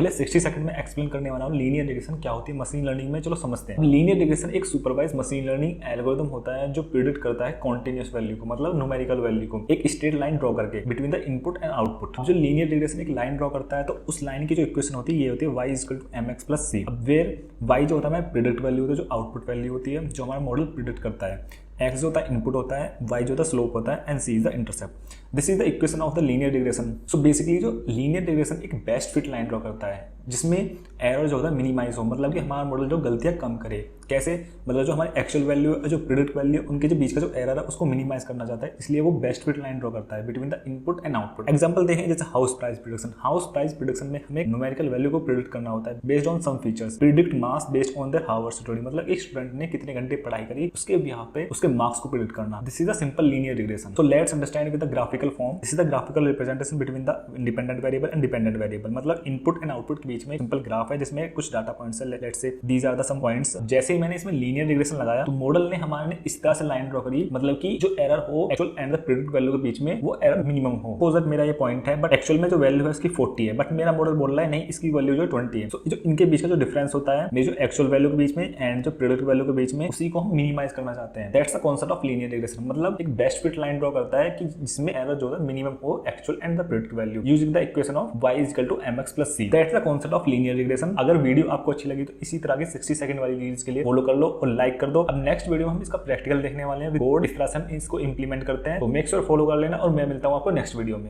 पहले 60 सेकंड में एक्सप्लेन करने वाला हूँ लीनियर रिग्रेशन क्या होती है मशीन लर्निंग में। चलो समझते हैं। लीनियर रिग्रेशन एक सुपरवाइज मशीन लर्निंग एल्गोरिथम होता है जो प्रिडिक्ट करता है कॉन्टिन्यूस वैल्यू को, मतलब न्यूमेरिकल वैल्यू को, एक स्ट्रेट लाइन ड्रॉ करके between the input and output. जो लीनियर रिग्रेशन एक लाइन ड्रॉ करता है तो उस लाइन की जो इक्वेशन होती है ये होती है y = mx + c। अब वेयर y जो होता है हमारा प्रिडिक्ट वैल्यू होता है, जो आउटपुट वैल्यू होती है, जो हमारा मॉडल प्रिडिक्ट करता है। x जो होता है इनपुट होता है, y जो होता है स्लोप होता है, and c is the intercept. This is the equation of the linear regression. So basically जो लीनियर रिग्रेशन एक बेस्ट फिट लाइन ड्रॉ करता है जिसमें एरर जो होता है मिनिमाइज हो, मतलब कि हमारा मॉडल जो गलतियां कम करे। कैसे? मतलब जो हमारी एक्चुअल वैल्यू है, जो प्रिडिक्ट वैल्यू है, उनके जो बीच का जो एरर है उसको मिनिमाइज करना चाहता है, इसलिए वो बेस्ट फिट लाइन ड्रॉ करता है between the input and output. Example देखें जैसे house price prediction. House price prediction में हमें न्यूमेरिकल वैल्यू को प्रिडिक्ट करना होता है based on some features. Predict marks based on their hours study, मतलब एक स्टूडेंट ने कितने घंटे पढ़ाई करी उसके बिहाफ पे उसके मार्क्स को प्रिडिक्ट करना। This is a simple linear regression. So let's understand with the graphical form. This is the graphical representation between the independent variable and dependent variable. मतलब इनपुट एंड आउटपुट के बीच में simple graph है जिसमें कुछ data points है। Let's say these are the some points. जैसे ही मैंने इसमें लीनियर रिग्रेशन लगाया तो मॉडल ने हमारे इस तरह से लाइन ड्रॉ करी, मतलब कि जो एरर हो actual and the predict value के बीच में वो एरर मिनिमम हो। सपोज मेरा ये पॉइंट है बट एक्चुअल में जो वैल्यू है इसकी 40 है, बट मेरा मॉडल बोल रहा है नहीं इसकी वैल्यू जो 20 है। तो जो इनके बीच का जो डिफरेंस होता है मेरी जो एक्चुअल वैल्यू के बीच में एंड जो प्रिडिक्ट वैल्यू के बीच में, उसी को हम मिनिमाइज करना चाहते हैं। That's the concept of linear regression. मतलब एक बेस्ट फिट लाइन ड्रॉ करता है कि जिसमें एरर जो है मिनिमम हो actual and the predict value using the equation of y = mx + c। That's the concept of linear regression. अगर वीडियो आपको अच्छी लगी तो इसी तरह की 60 सेकंड वाली रील्स के लिए फॉलो कर लो और लाइक कर दो। अब नेक्स्ट वीडियो में हम इसका प्रैक्टिकल देखने वाले हैं, कोड इस तरह से हम इसको इंप्लीमेंट करते हैं। तो मेक श्योर फॉलो कर लेना और मैं मिलता हूं आपको नेक्स्ट वीडियो में।